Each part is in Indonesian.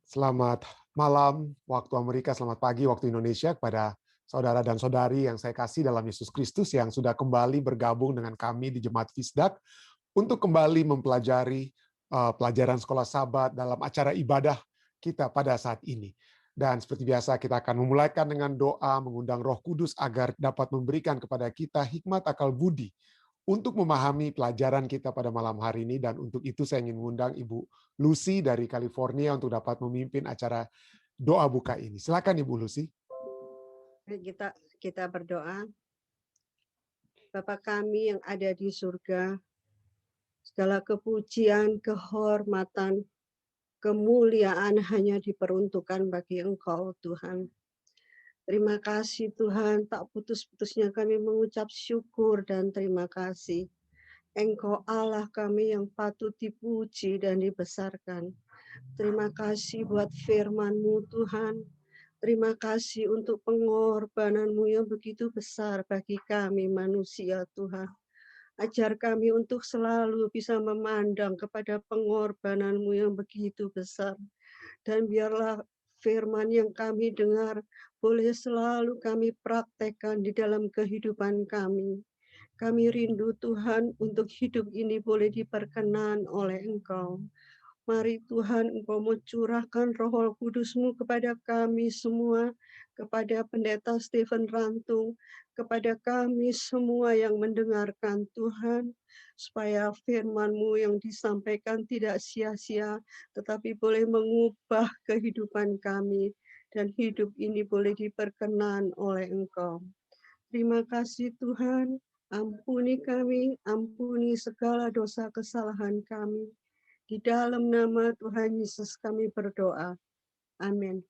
Selamat malam waktu Amerika, selamat pagi waktu Indonesia kepada saudara dan saudari yang saya kasih dalam Yesus Kristus yang sudah kembali bergabung dengan kami di Jemaat Fisdak untuk kembali mempelajari pelajaran sekolah Sabat dalam acara ibadah kita pada saat ini. Dan seperti biasa kita akan memulaikan dengan doa mengundang Roh Kudus agar dapat memberikan kepada kita hikmat akal budi untuk memahami pelajaran kita pada malam hari ini. Dan untuk itu saya ingin mengundang Ibu Lucy dari California untuk dapat memimpin acara doa buka ini. Silakan Ibu Lucy. Kita berdoa. Bapa kami yang ada di surga, segala kepujian, kehormatan, kemuliaan hanya diperuntukkan bagi Engkau, Tuhan. Terima kasih Tuhan, tak putus-putusnya kami mengucap syukur dan terima kasih. Engkau Allah kami yang patut dipuji dan dibesarkan. Terima kasih buat firman-Mu Tuhan. Terima kasih untuk pengorbanan-Mu yang begitu besar bagi kami manusia Tuhan. Ajar kami untuk selalu bisa memandang kepada pengorbanan-Mu yang begitu besar. Dan biarlah firman yang kami dengar boleh selalu kami praktekkan di dalam kehidupan kami. Kami rindu Tuhan untuk hidup ini boleh diperkenan oleh Engkau. Mari Tuhan Engkau mencurahkan Roh Kudus-Mu kepada kami semua, kepada Pendeta Stephen Rantung, kepada kami semua yang mendengarkan Tuhan, supaya firman-Mu yang disampaikan tidak sia-sia, tetapi boleh mengubah kehidupan kami, dan hidup ini boleh diperkenan oleh Engkau. Terima kasih Tuhan, ampuni kami, ampuni segala dosa kesalahan kami. Di dalam nama Tuhan Yesus kami berdoa. Amin.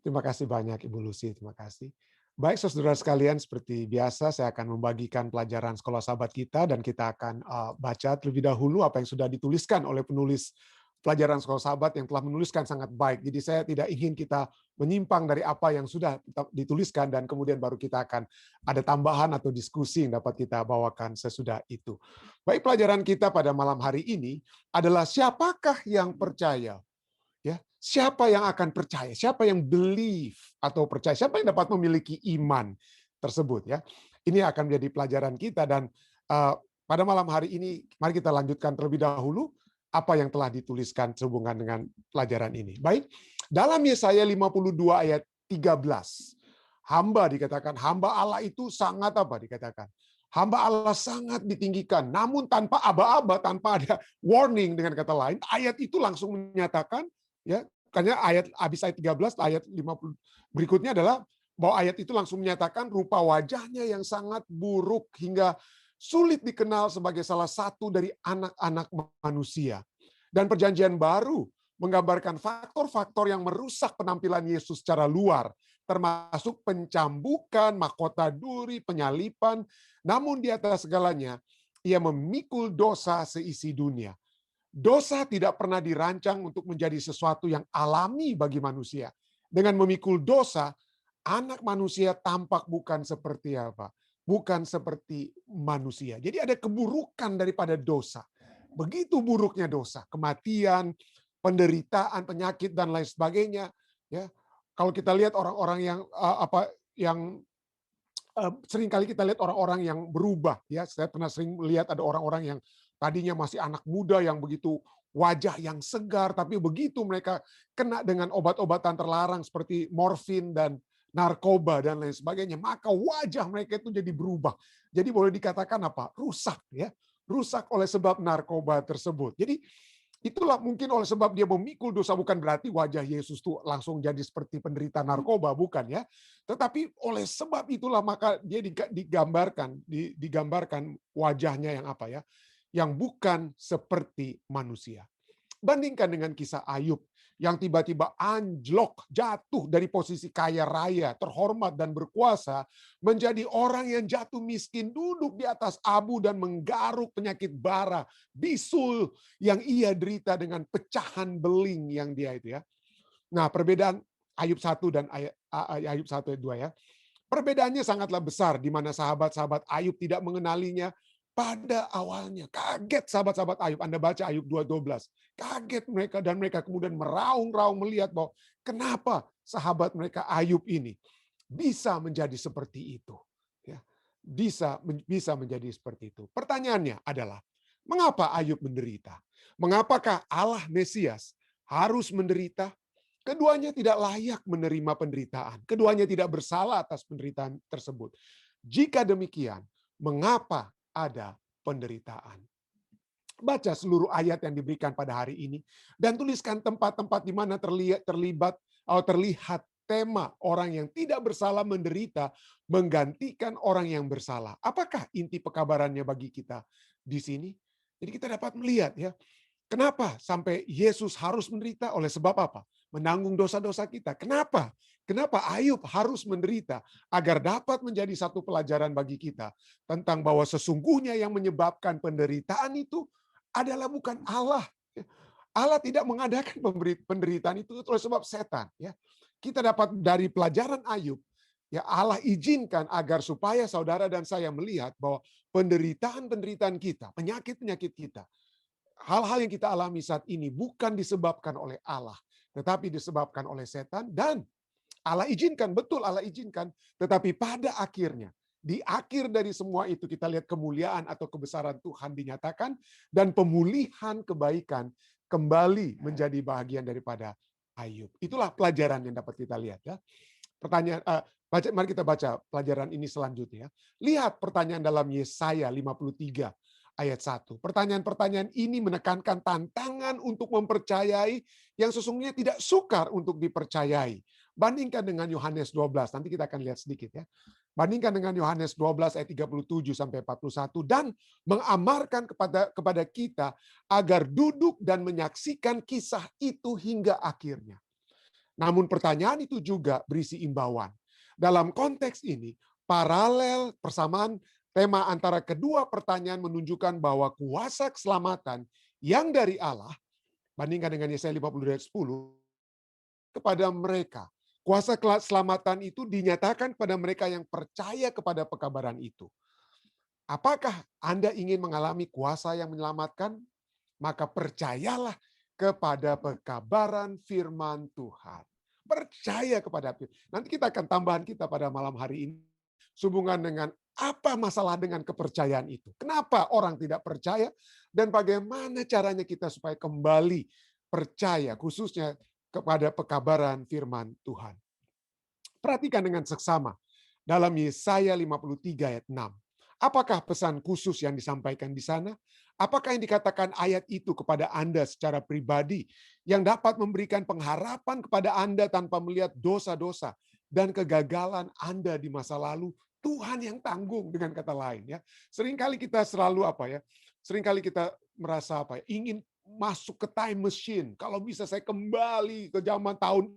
Terima kasih banyak Ibu Lucy, terima kasih. Baik saudara sekalian, seperti biasa saya akan membagikan pelajaran sekolah Sabat kita dan kita akan baca terlebih dahulu apa yang sudah dituliskan oleh penulis pelajaran sekolah Sabat yang telah menuliskan sangat baik. Jadi saya tidak ingin kita menyimpang dari apa yang sudah dituliskan dan kemudian baru kita akan ada tambahan atau diskusi yang dapat kita bawakan sesudah itu. Baik, pelajaran kita pada malam hari ini adalah siapakah yang percaya? Ya, siapa yang akan percaya? Siapa yang believe atau percaya? Siapa yang dapat memiliki iman tersebut? Ya, ini akan menjadi pelajaran kita dan pada malam hari ini mari kita lanjutkan terlebih dahulu apa yang telah dituliskan sehubungan dengan pelajaran ini. Baik, dalam Yesaya 52 ayat 13, hamba dikatakan, hamba Allah itu sangat apa dikatakan? Hamba Allah sangat ditinggikan, namun tanpa aba-aba, tanpa ada warning dengan kata lain, ayat itu langsung menyatakan, ya, karena habis ayat 13, ayat 50 berikutnya adalah bahwa ayat itu langsung menyatakan rupa wajahnya yang sangat buruk hingga sulit dikenal sebagai salah satu dari anak-anak manusia. Dan perjanjian baru menggambarkan faktor-faktor yang merusak penampilan Yesus secara luar, termasuk pencambukan, mahkota duri, penyalipan. Namun di atas segalanya, ia memikul dosa seisi dunia. Dosa tidak pernah dirancang untuk menjadi sesuatu yang alami bagi manusia. Dengan memikul dosa, anak manusia tampak bukan seperti apa? Bukan seperti manusia. Jadi ada keburukan daripada dosa. Begitu buruknya dosa, kematian, penderitaan, penyakit dan lain sebagainya. Ya, kalau kita lihat orang-orang yang sering kali kita lihat orang-orang yang berubah. Ya, saya pernah sering melihat ada orang-orang yang tadinya masih anak muda yang begitu wajah yang segar, tapi begitu mereka kena dengan obat-obatan terlarang seperti morfin dan narkoba dan lain sebagainya, maka wajah mereka itu jadi berubah. Jadi boleh dikatakan apa? Rusak, ya. Rusak oleh sebab narkoba tersebut. Jadi itulah mungkin oleh sebab dia memikul dosa, bukan berarti wajah Yesus tuh langsung jadi seperti penderita narkoba, bukan ya. Tetapi oleh sebab itulah maka dia digambarkan wajahnya yang apa ya? Yang bukan seperti manusia. Bandingkan dengan kisah Ayub yang tiba-tiba anjlok, jatuh dari posisi kaya raya, terhormat dan berkuasa, menjadi orang yang jatuh miskin, duduk di atas abu dan menggaruk penyakit bara, bisul yang ia derita dengan pecahan beling yang dia itu ya. Nah, perbedaan Ayub 1 dan Ayub 1 ayat 2 ya. Perbedaannya sangatlah besar di mana sahabat-sahabat Ayub tidak mengenalinya, pada awalnya. Kaget sahabat-sahabat Ayub. Anda baca Ayub 2:12. Kaget mereka dan mereka kemudian meraung-raung melihat bahwa kenapa sahabat mereka Ayub ini bisa menjadi seperti itu. Ya, bisa menjadi seperti itu. Pertanyaannya adalah, mengapa Ayub menderita? Mengapakah Allah Mesias harus menderita? Keduanya tidak layak menerima penderitaan. Keduanya tidak bersalah atas penderitaan tersebut. Jika demikian, mengapa ada penderitaan? Baca seluruh ayat yang diberikan pada hari ini dan tuliskan tempat-tempat di mana terlihat tema orang yang tidak bersalah menderita menggantikan orang yang bersalah. Apakah inti pekabarannya bagi kita di sini? Jadi kita dapat melihat ya, kenapa sampai Yesus harus menderita? Oleh sebab apa? Menanggung dosa-dosa kita. Kenapa? Kenapa Ayub harus menderita? Agar dapat menjadi satu pelajaran bagi kita tentang bahwa sesungguhnya yang menyebabkan penderitaan itu adalah bukan Allah. Allah tidak mengadakan penderitaan itu oleh sebab setan. Ya, kita dapat dari pelajaran Ayub, ya Allah izinkan agar supaya saudara dan saya melihat bahwa penderitaan-penderitaan kita, penyakit-penyakit kita, hal-hal yang kita alami saat ini bukan disebabkan oleh Allah, tetapi disebabkan oleh setan, dan Allah izinkan, betul Allah izinkan, tetapi pada akhirnya, di akhir dari semua itu kita lihat kemuliaan atau kebesaran Tuhan dinyatakan, dan pemulihan kebaikan kembali menjadi bahagian daripada Ayub. Itulah pelajaran yang dapat kita lihat ya. Pertanyaan, mari kita baca pelajaran ini selanjutnya. Lihat pertanyaan dalam Yesaya 53 ayat 1. Pertanyaan-pertanyaan ini menekankan tantangan untuk mempercayai yang sesungguhnya tidak sukar untuk dipercayai. Bandingkan dengan Yohanes 12, nanti kita akan lihat sedikit ya. Bandingkan dengan Yohanes 12 ayat 37 sampai 41 dan mengamarkan kepada kita agar duduk dan menyaksikan kisah itu hingga akhirnya. Namun pertanyaan itu juga berisi imbauan. Dalam konteks ini, paralel persamaan tema antara kedua pertanyaan menunjukkan bahwa kuasa keselamatan yang dari Allah, bandingkan dengan Yesaya 52 ayat 10, kepada mereka. Kuasa keselamatan itu dinyatakan kepada mereka yang percaya kepada pekabaran itu. Apakah Anda ingin mengalami kuasa yang menyelamatkan? Maka percayalah kepada pekabaran firman Tuhan. Percaya kepada Firman. Nanti kita akan tambahan kita pada malam hari ini sehubungan dengan apa masalah dengan kepercayaan itu. Kenapa orang tidak percaya dan bagaimana caranya kita supaya kembali percaya khususnya kepada pekabaran firman Tuhan. Perhatikan dengan seksama dalam Yesaya 53 ayat 6. Apakah pesan khusus yang disampaikan di sana? Apakah yang dikatakan ayat itu kepada Anda secara pribadi yang dapat memberikan pengharapan kepada Anda tanpa melihat dosa-dosa dan kegagalan Anda di masa lalu? Tuhan yang tanggung, dengan kata lain ya. Seringkali kita selalu seringkali kita merasa ingin masuk ke time machine. Kalau bisa saya kembali ke zaman tahun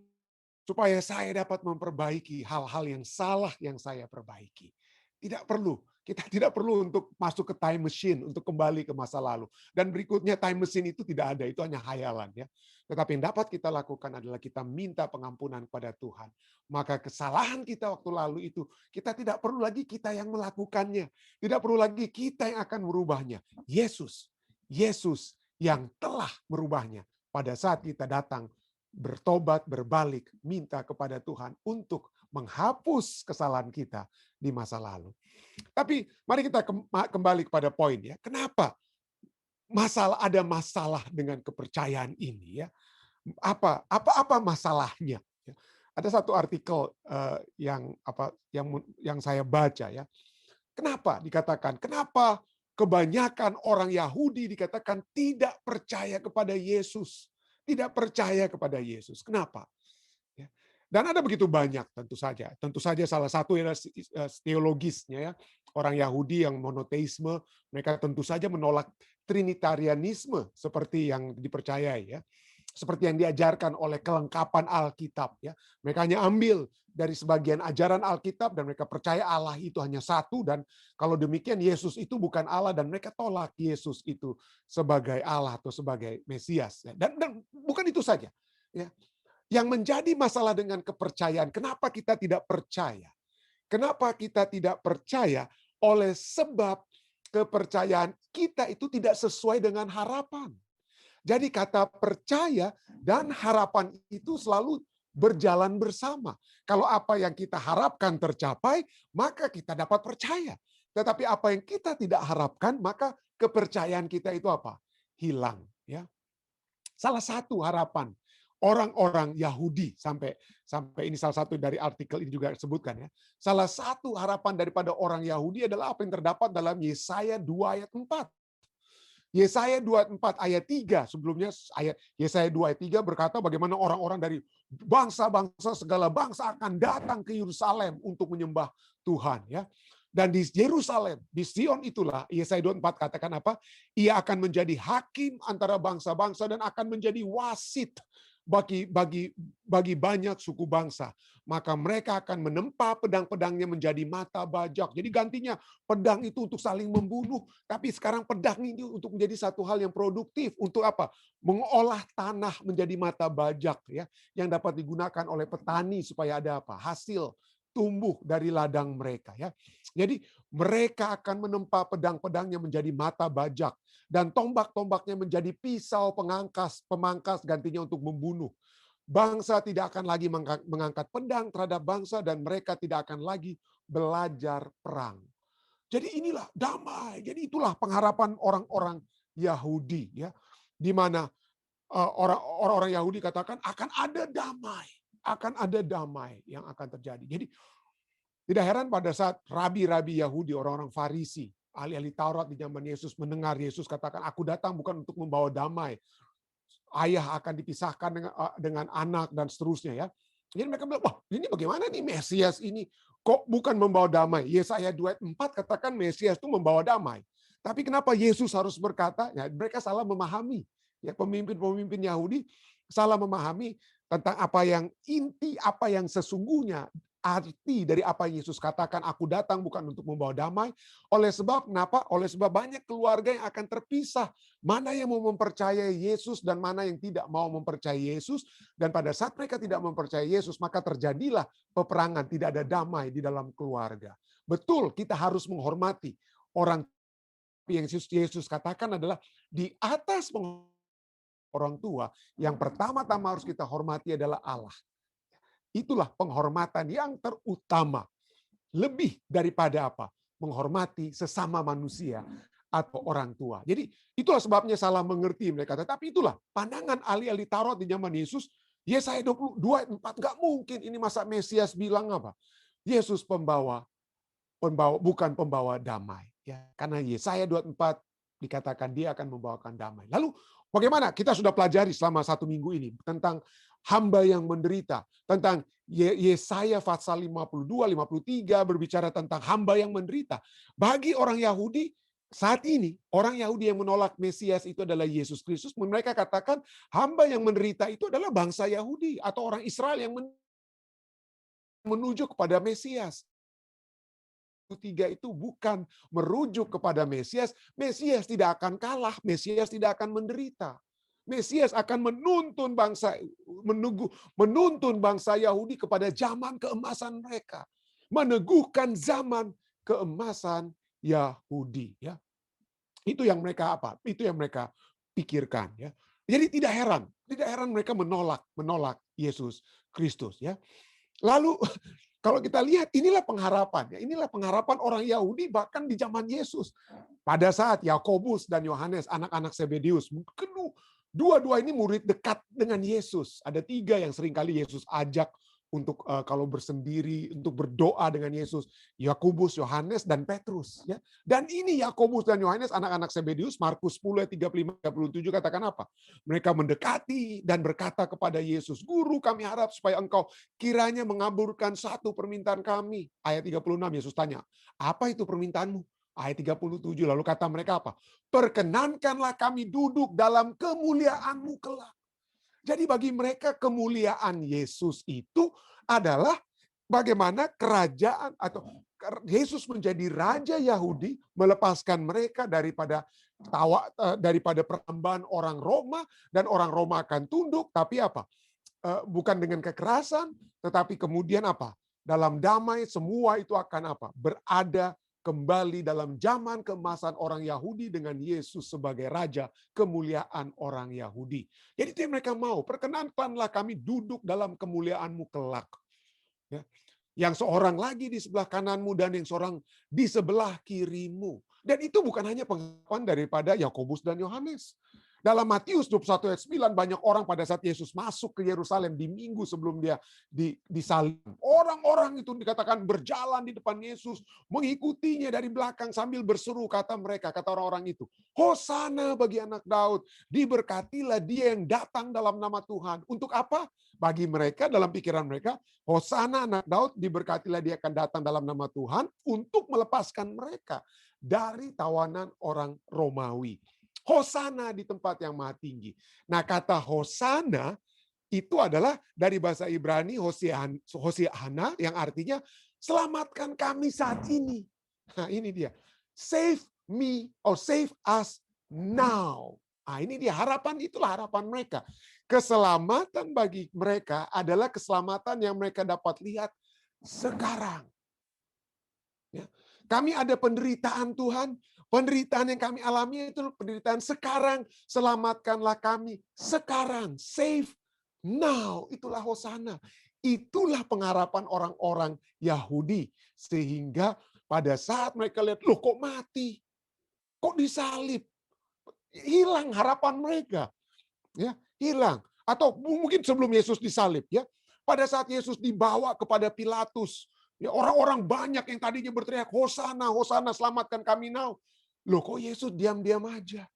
supaya saya dapat memperbaiki hal-hal yang salah yang saya perbaiki. Tidak perlu. Kita tidak perlu untuk masuk ke time machine, untuk kembali ke masa lalu. Dan berikutnya time machine itu tidak ada, itu hanya hayalan ya. Tetapi yang dapat kita lakukan adalah kita minta pengampunan kepada Tuhan. Maka kesalahan kita waktu lalu itu, kita tidak perlu lagi kita yang melakukannya. Tidak perlu lagi kita yang akan merubahnya. Yesus yang telah merubahnya pada saat kita datang bertobat, berbalik, minta kepada Tuhan untuk menghapus kesalahan kita di masa lalu. Tapi mari kita kembali kepada poin ya. Kenapa ada masalah dengan kepercayaan ini ya? Apa masalahnya? Ada satu artikel yang saya baca ya. Kenapa kebanyakan orang Yahudi dikatakan tidak percaya kepada Yesus? Tidak percaya kepada Yesus. Kenapa? Dan ada begitu banyak tentu saja. Tentu saja salah satu adalah teologisnya ya. Orang Yahudi yang monoteisme, mereka tentu saja menolak trinitarianisme seperti yang dipercayai ya. Seperti yang diajarkan oleh kelengkapan Alkitab ya. Mereka hanya ambil dari sebagian ajaran Alkitab dan mereka percaya Allah itu hanya satu, dan kalau demikian Yesus itu bukan Allah, dan mereka tolak Yesus itu sebagai Allah atau sebagai Mesias. Dan bukan itu saja ya. Yang menjadi masalah dengan kepercayaan, kenapa kita tidak percaya? Kenapa kita tidak percaya? Oleh sebab kepercayaan kita itu tidak sesuai dengan harapan. Jadi kata percaya dan harapan itu selalu berjalan bersama. Kalau apa yang kita harapkan tercapai, maka kita dapat percaya. Tetapi apa yang kita tidak harapkan, maka kepercayaan kita itu apa? Hilang. Ya. Salah satu harapan orang-orang Yahudi, sampai ini salah satu dari artikel ini juga sebutkan ya. Salah satu harapan daripada orang Yahudi adalah apa yang terdapat dalam Yesaya 2 ayat 4. Yesaya 24 ayat 3, sebelumnya ayat Yesaya 2 ayat 3 berkata bagaimana orang-orang dari bangsa-bangsa, segala bangsa akan datang ke Yerusalem untuk menyembah Tuhan ya. Dan di Yerusalem, di Sion itulah Yesaya 24 katakan apa? Ia akan menjadi hakim antara bangsa-bangsa dan akan menjadi wasit bagi banyak suku bangsa. Maka mereka akan menempa pedang-pedangnya menjadi mata bajak. Jadi gantinya pedang itu untuk saling membunuh, tapi sekarang pedang ini untuk menjadi satu hal yang produktif. Untuk apa? Mengolah tanah menjadi mata bajak ya, yang dapat digunakan oleh petani supaya ada apa? Hasil tumbuh dari ladang mereka ya. Jadi mereka akan menempa pedang-pedangnya menjadi mata bajak dan tombak-tombaknya menjadi pisau pemangkas gantinya untuk membunuh. Bangsa tidak akan lagi mengangkat pedang terhadap bangsa dan mereka tidak akan lagi belajar perang. Jadi inilah damai. Jadi itulah pengharapan orang-orang Yahudi ya, di mana orang-orang Yahudi katakan akan ada damai yang akan terjadi. Jadi tidak heran pada saat rabi-rabi Yahudi, orang-orang Farisi, ahli-ahli Taurat di zaman Yesus mendengar Yesus katakan, aku datang bukan untuk membawa damai. Ayah akan dipisahkan dengan anak dan seterusnya ya. Jadi mereka bilang, wah ini bagaimana nih Mesias ini? Kok bukan membawa damai? Yesaya 2:4 katakan Mesias itu membawa damai. Tapi kenapa Yesus harus berkata? Ya, mereka salah memahami. Ya, pemimpin-pemimpin Yahudi salah memahami tentang apa yang inti, apa yang sesungguhnya arti dari apa yang Yesus katakan, aku datang bukan untuk membawa damai. Oleh sebab kenapa? Oleh sebab banyak keluarga yang akan terpisah. Mana yang mau mempercayai Yesus dan mana yang tidak mau mempercayai Yesus. Dan pada saat mereka tidak mempercayai Yesus, maka terjadilah peperangan, tidak ada damai di dalam keluarga. Betul, kita harus menghormati orang yang Yesus katakan adalah di atas orang tua, yang pertama-tama harus kita hormati adalah Allah. Itulah penghormatan yang terutama. Lebih daripada apa? Menghormati sesama manusia atau orang tua. Jadi itulah sebabnya salah mengerti mereka. Tetapi itulah pandangan ahli-ahli Taurat di zaman Yesus. Yesaya 22:4 nggak mungkin ini masa Mesias bilang apa? Yesus pembawa bukan pembawa damai. Ya, karena Yesaya 24 dikatakan dia akan membawakan damai. Lalu bagaimana? Kita sudah pelajari selama 1 minggu ini tentang hamba yang menderita, tentang Yesaya pasal 52, 53 berbicara tentang hamba yang menderita. Bagi orang Yahudi saat ini, orang Yahudi yang menolak Mesias itu adalah Yesus Kristus. Mereka katakan hamba yang menderita itu adalah bangsa Yahudi atau orang Israel yang menuju kepada Mesias. 3 itu bukan merujuk kepada Mesias. Mesias tidak akan kalah, Mesias tidak akan menderita. Mesias akan menuntun bangsa Yahudi kepada zaman keemasan mereka. Meneguhkan zaman keemasan Yahudi ya. Itu yang mereka apa? Itu yang mereka pikirkan ya. Jadi tidak heran mereka menolak Yesus Kristus ya. Lalu kalau kita lihat, inilah pengharapan. Inilah pengharapan orang Yahudi bahkan di zaman Yesus. Pada saat Yakobus dan Yohanes, anak-anak Zebedeus, dua-dua ini murid dekat dengan Yesus. Ada 3 yang seringkali Yesus ajak untuk kalau bersendiri, untuk berdoa dengan Yesus. Yakobus, Yohanes, dan Petrus. Ya. Dan ini Yakobus dan Yohanes, anak-anak Zebedeus, Markus 10, 35-37 katakan apa? Mereka mendekati dan berkata kepada Yesus, Guru, kami harap supaya engkau kiranya mengabulkan satu permintaan kami. Ayat 36 Yesus tanya, apa itu permintaanmu? Ayat 37 lalu kata mereka apa? Perkenankanlah kami duduk dalam kemuliaan-Mu kelak. Jadi bagi mereka kemuliaan Yesus itu adalah bagaimana kerajaan atau Yesus menjadi raja Yahudi, melepaskan mereka daripada persembahan orang Roma, dan orang Roma akan tunduk, tapi apa? Bukan dengan kekerasan, tetapi kemudian apa? Dalam damai semua itu akan apa? Berada kembali dalam zaman keemasan orang Yahudi dengan Yesus sebagai Raja, kemuliaan orang Yahudi. Jadi itu yang mereka mau, perkenankanlah kami duduk dalam kemuliaan-Mu kelak. Ya. Yang seorang lagi di sebelah kananmu dan yang seorang di sebelah kirimu. Dan itu bukan hanya pengharapan daripada Yakobus dan Yohanes. Dalam Matius 21 ayat 9 banyak orang pada saat Yesus masuk ke Yerusalem di minggu sebelum dia disalib. Orang-orang itu dikatakan berjalan di depan Yesus, mengikutinya dari belakang sambil berseru, kata mereka, kata orang-orang itu, Hosana bagi anak Daud, diberkatilah dia yang datang dalam nama Tuhan. Untuk apa? Bagi mereka, dalam pikiran mereka, Hosana anak Daud, diberkatilah dia akan datang dalam nama Tuhan untuk melepaskan mereka dari tawanan orang Romawi. Hosana di tempat yang maha tinggi. Nah, kata Hosana itu adalah dari bahasa Ibrani Hosiana yang artinya selamatkan kami saat ini. Nah, ini dia. Save me or save us now. Nah, ini dia harapan, itulah harapan mereka. Keselamatan bagi mereka adalah keselamatan yang mereka dapat lihat sekarang. Ya. Kami ada penderitaan Tuhan, penderitaan yang kami alami itu penderitaan sekarang, selamatkanlah kami sekarang, save now, itulah Hosana. Itulah pengharapan orang-orang Yahudi. Sehingga pada saat mereka lihat, loh kok mati? Kok disalib? Hilang harapan mereka. Ya, hilang. Atau mungkin sebelum Yesus disalib, ya. Pada saat Yesus dibawa kepada Pilatus, ya, orang-orang banyak yang tadinya berteriak, Hosana, Hosana, selamatkan kami now. Loh kok Yesus diam-diam aja?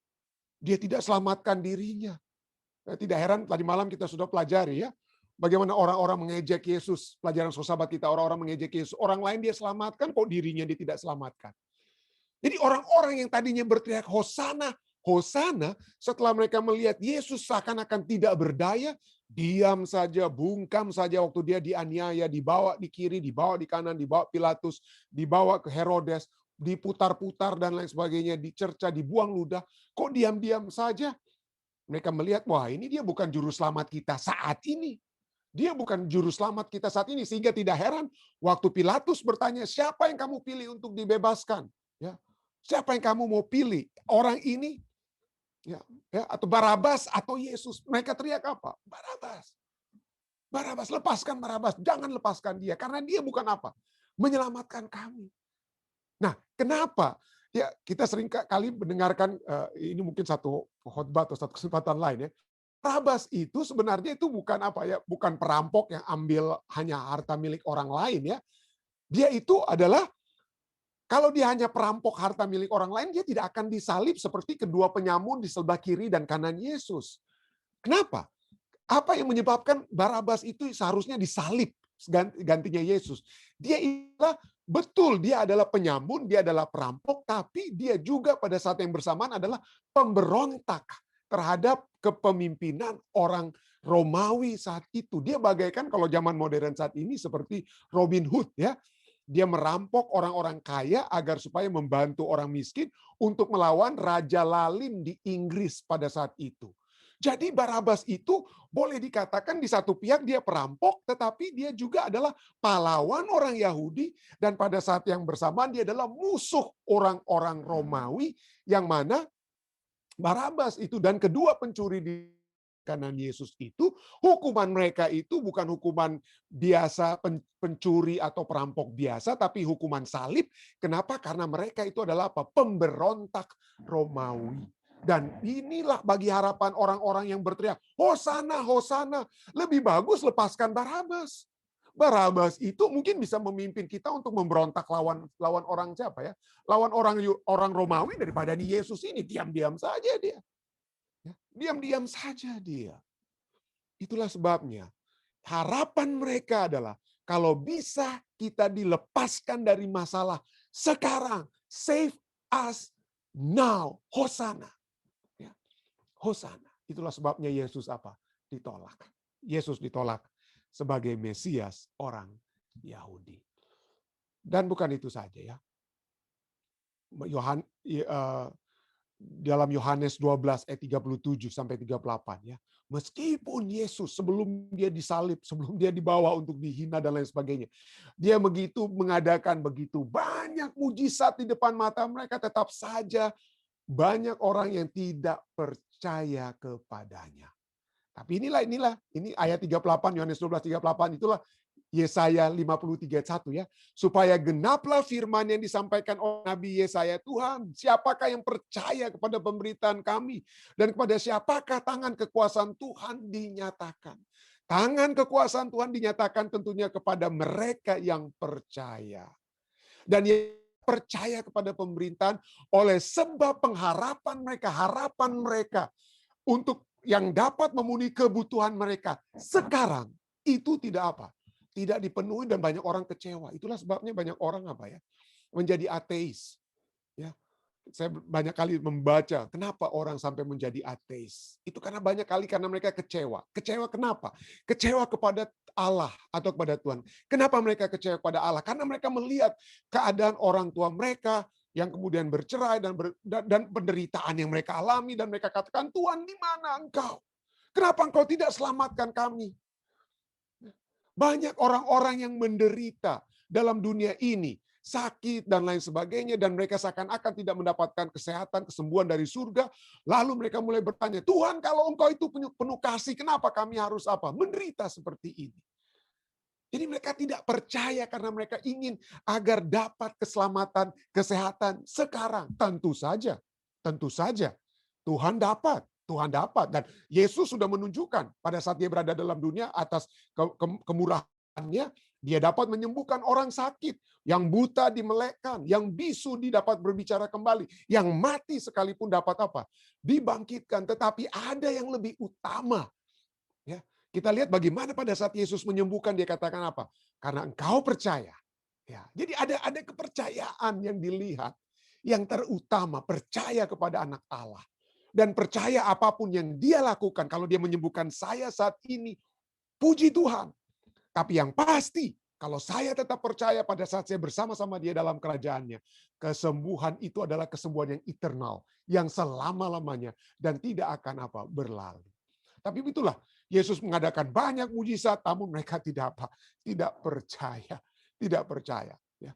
Dia tidak selamatkan dirinya. Tidak heran tadi malam kita sudah pelajari ya, bagaimana orang-orang mengejek Yesus. Pelajaran sahabat kita, orang-orang mengejek Yesus. Orang lain dia selamatkan, kok dirinya dia tidak selamatkan. Jadi orang-orang yang tadinya berteriak Hosana, Hosana, setelah mereka melihat Yesus seakan-akan tidak berdaya, diam saja, bungkam saja waktu dia dianiaya, dibawa di kiri, dibawa di kanan, dibawa Pilatus, dibawa ke Herodes, diputar-putar dan lain sebagainya, dicerca, dibuang ludah. Kok diam-diam saja? Mereka melihat, wah ini dia bukan juru selamat kita saat ini. Dia bukan juru selamat kita saat ini. Sehingga tidak heran waktu Pilatus bertanya, siapa yang kamu pilih untuk dibebaskan? Ya, siapa yang kamu mau pilih? Orang ini atau Barabas atau Yesus? Mereka teriak apa? Barabas. Barabas, lepaskan Barabas. Jangan lepaskan dia. Karena dia bukan apa? Menyelamatkan kami. Nah, kenapa? Ya, kita sering kali mendengarkan, ini mungkin satu khotbah atau satu kesempatan lain ya. Barabas itu sebenarnya itu bukan apa ya, bukan perampok yang ambil hanya harta milik orang lain ya. Dia itu adalah, kalau dia hanya perampok harta milik orang lain, dia tidak akan disalib seperti kedua penyamun di sebelah kiri dan kanan Yesus. Kenapa? Apa yang menyebabkan Barabas itu seharusnya disalib gantinya Yesus? Dia adalah, betul dia adalah penyamun, dia adalah perampok, tapi dia juga pada saat yang bersamaan adalah pemberontak terhadap kepemimpinan orang Romawi saat itu. Dia bagaikan kalau zaman modern saat ini seperti Robin Hood ya. Dia merampok orang-orang kaya agar supaya membantu orang miskin untuk melawan Raja Lalim di Inggris pada saat itu. Jadi Barabas itu boleh dikatakan di satu pihak dia perampok, tetapi dia juga adalah pahlawan orang Yahudi, dan pada saat yang bersamaan dia adalah musuh orang-orang Romawi, yang mana Barabas itu dan kedua pencuri di kanan Yesus itu, hukuman mereka itu bukan hukuman biasa pencuri atau perampok biasa, tapi hukuman salib. Kenapa? Karena mereka itu adalah apa? Pemberontak Romawi. Dan inilah bagi harapan orang-orang yang berteriak, Hosana, Hosana. Lebih bagus lepaskan Barabas. Barabas itu mungkin bisa memimpin kita untuk memberontak lawan orang siapa ya? Lawan orang Romawi daripada di Yesus ini. Diam-diam saja dia. Diam-diam saja dia. Itulah sebabnya harapan mereka adalah kalau bisa kita dilepaskan dari masalah sekarang. Save us now. Hosana. Ya. Hosana. Itulah sebabnya Yesus apa? Ditolak. Yesus ditolak sebagai Mesias orang Yahudi. Dan bukan itu saja ya. dalam Yohanes 12 ayat 37 sampai 38 ya. Meskipun Yesus sebelum dia disalib, sebelum dia dibawa untuk dihina dan lain sebagainya, dia begitu mengadakan begitu banyak mujizat di depan mata mereka, tetap saja banyak orang yang tidak percaya kepadanya. Tapi ini ayat 38, Yohanes 12:38, itulah Yesaya 53 ayat 1 ya. Supaya genaplah firman yang disampaikan oleh Nabi Yesaya, Tuhan, siapakah yang percaya kepada pemberitaan kami? Dan kepada siapakah tangan kekuasaan Tuhan dinyatakan? Tangan kekuasaan Tuhan dinyatakan tentunya kepada mereka yang percaya. Dan yang percaya kepada pemerintahan oleh sebab harapan mereka untuk yang dapat memenuhi kebutuhan mereka sekarang itu tidak apa? Tidak dipenuhi dan banyak orang kecewa. Itulah sebabnya banyak orang apa ya? Menjadi ateis. Ya. Saya banyak kali membaca kenapa orang sampai menjadi ateis. Itu karena mereka kecewa. Kecewa kenapa? Kecewa kepada Allah atau kepada Tuhan. Kenapa mereka kecewa kepada Allah? Karena mereka melihat keadaan orang tua mereka yang kemudian bercerai dan penderitaan yang mereka alami dan mereka katakan, Tuhan, di mana Engkau? Kenapa Engkau tidak selamatkan kami? Banyak orang-orang yang menderita dalam dunia ini, sakit dan lain sebagainya, dan mereka seakan-akan tidak mendapatkan kesehatan, kesembuhan dari surga. Lalu mereka mulai bertanya, Tuhan, kalau Engkau itu penuh kasih, kenapa kami harus apa? Menderita seperti ini. Jadi mereka tidak percaya karena mereka ingin agar dapat keselamatan, kesehatan sekarang. Tentu saja Tuhan dapat. Dan Yesus sudah menunjukkan pada saat dia berada dalam dunia atas kemurahannya, dia dapat menyembuhkan orang sakit, yang buta dimelekkan, yang bisu dapat berbicara kembali, yang mati sekalipun dapat apa? Dibangkitkan. Tetapi ada yang lebih utama. Ya, kita lihat bagaimana pada saat Yesus menyembuhkan, dia katakan apa? Karena engkau percaya. Ya, jadi ada kepercayaan yang dilihat, yang terutama percaya kepada anak Allah. Dan percaya apapun yang dia lakukan, kalau dia menyembuhkan saya saat ini, puji Tuhan. Tapi yang pasti, kalau saya tetap percaya pada saat saya bersama-sama dia dalam kerajaannya, kesembuhan itu adalah kesembuhan yang eternal, yang selama-lamanya, dan tidak akan apa berlalu. Tapi itulah, Yesus mengadakan banyak mujizat, namun mereka tidak percaya, Ya.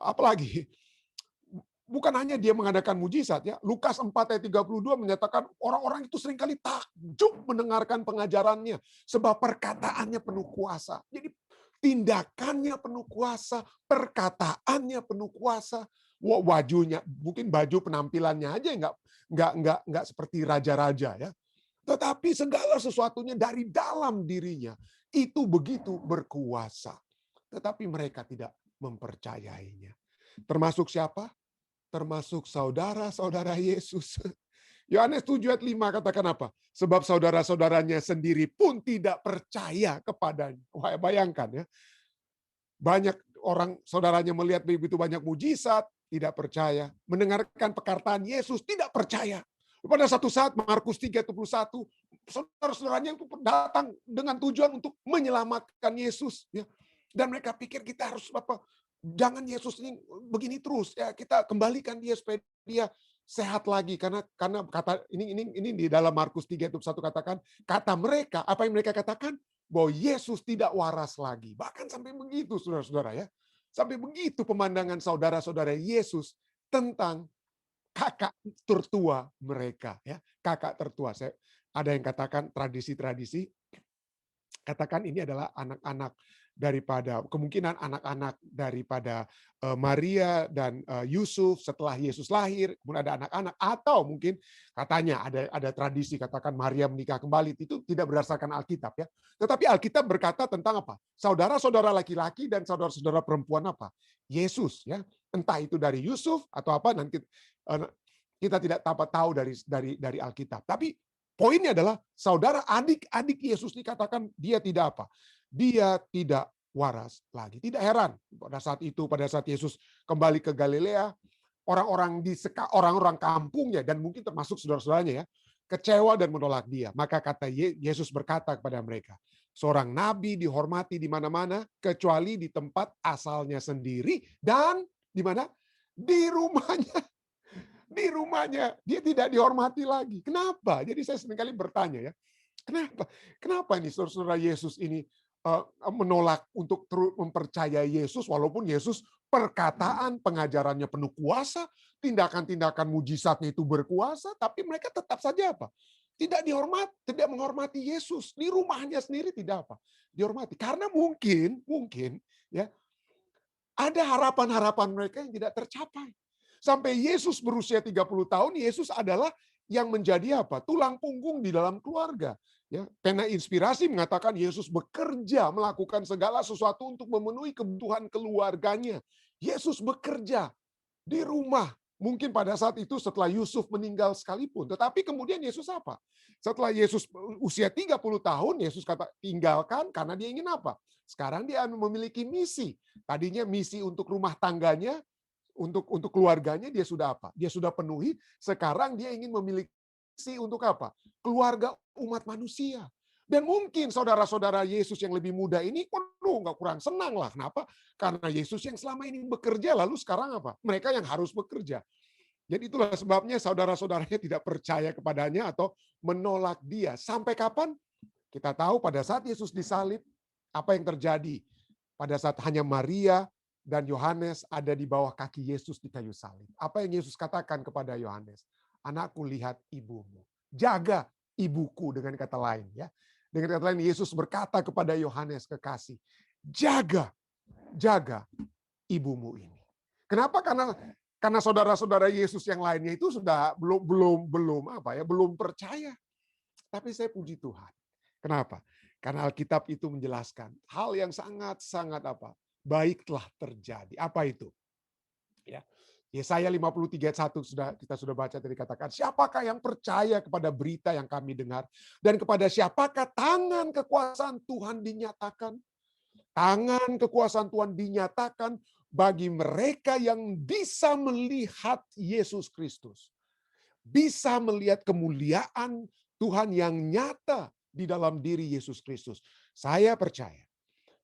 Apalagi bukan hanya dia mengadakan mujizat ya. Lukas 4 ayat 32 menyatakan orang-orang itu seringkali takjub mendengarkan pengajarannya sebab perkataannya penuh kuasa. Jadi tindakannya penuh kuasa, perkataannya penuh kuasa. Bajunya, mungkin baju penampilannya aja nggak seperti raja-raja ya. Tetapi segala sesuatunya dari dalam dirinya itu begitu berkuasa. Tetapi mereka tidak mempercayainya. Termasuk siapa? Termasuk saudara-saudara Yesus. Yohanes 7 ayat 5 katakan apa? Sebab saudara-saudaranya sendiri pun tidak percaya kepadanya. Wah, bayangkan ya. Banyak orang saudaranya melihat begitu banyak mujizat, tidak percaya. Mendengarkan perkataan Yesus, tidak percaya. Pada satu saat Markus 3:21, saudara-saudaranya itu datang dengan tujuan untuk menyelamatkan Yesus. Ya. Dan mereka pikir kita harus jangan Yesus ini begini terus ya, kita kembalikan dia supaya dia sehat lagi karena kata ini di dalam Markus 3:21 katakan, kata mereka, apa yang mereka katakan? Bahwa Yesus tidak waras lagi. Bahkan sampai begitu saudara-saudara ya. Sampai begitu pemandangan saudara-saudara Yesus tentang kakak tertua mereka ya, kakak tertua. Ada yang katakan tradisi-tradisi, katakan ini adalah anak-anak daripada kemungkinan anak-anak daripada Maria dan Yusuf setelah Yesus lahir, kemudian ada anak-anak, atau mungkin katanya ada tradisi katakan Maria menikah kembali. Itu tidak berdasarkan Alkitab ya. Tetapi Alkitab berkata tentang apa? Saudara-saudara laki-laki dan saudara-saudara perempuan apa? Yesus ya. Entah itu dari Yusuf atau apa, nanti kita tidak dapat tahu dari Alkitab. Tapi poinnya adalah saudara adik-adik Yesus dikatakan dia tidak apa? Dia tidak waras lagi. Tidak heran pada saat Yesus kembali ke Galilea, orang-orang kampungnya dan mungkin termasuk saudara-saudaranya ya, kecewa dan menolak dia. Maka kata Yesus berkata kepada mereka, seorang nabi dihormati di mana-mana kecuali di tempat asalnya sendiri dan di mana? Di rumahnya. Di rumahnya dia tidak dihormati lagi. Kenapa? Jadi saya seringkali bertanya ya, kenapa? Kenapa ini saudara-saudara Yesus ini menolak untuk terus mempercayai Yesus walaupun Yesus perkataan pengajarannya penuh kuasa, tindakan-tindakan mujizatnya itu berkuasa, tapi mereka tetap saja apa? Tidak dihormat, tidak menghormati Yesus. Di rumahnya sendiri tidak apa? Dihormati. Karena mungkin ya ada harapan-harapan mereka yang tidak tercapai. Sampai Yesus berusia 30 tahun, Yesus adalah yang menjadi apa? Tulang punggung di dalam keluarga. Ya, pena inspirasi mengatakan Yesus bekerja melakukan segala sesuatu untuk memenuhi kebutuhan keluarganya. Yesus bekerja di rumah. Mungkin pada saat itu setelah Yusuf meninggal sekalipun. Tetapi kemudian Yesus apa? Setelah Yesus usia 30 tahun, Yesus kata tinggalkan karena dia ingin apa? Sekarang dia memiliki misi. Tadinya misi untuk rumah tangganya, untuk keluarganya dia sudah apa? Dia sudah penuhi. Sekarang dia ingin memiliki misi untuk apa? Keluarga umat manusia. Dan mungkin saudara-saudara Yesus yang lebih muda ini, nggak kurang senang lah. Kenapa? Karena Yesus yang selama ini bekerja, lalu sekarang apa? Mereka yang harus bekerja. Jadi itulah sebabnya saudara-saudaranya tidak percaya kepadanya atau menolak dia. Sampai kapan? Kita tahu pada saat Yesus disalib, apa yang terjadi? Pada saat hanya Maria dan Yohanes ada di bawah kaki Yesus di kayu salib. Apa yang Yesus katakan kepada Yohanes? Anakku, lihat ibumu. Jaga ibuku, dengan kata lain. Ya. Dengan kata lain, Yesus berkata kepada Yohanes kekasih, jaga ibumu ini. Kenapa? Karena saudara-saudara Yesus yang lainnya itu sudah belum percaya. Tapi saya puji Tuhan. Kenapa? Karena Alkitab itu menjelaskan hal yang sangat baik telah terjadi. Apa itu? Ya. Yesaya 53 ayat 1 kita sudah baca tadi, katakan, siapakah yang percaya kepada berita yang kami dengar, dan kepada siapakah tangan kekuasaan Tuhan dinyatakan? Tangan kekuasaan Tuhan dinyatakan bagi mereka yang bisa melihat Yesus Kristus. Bisa melihat kemuliaan Tuhan yang nyata di dalam diri Yesus Kristus. Saya percaya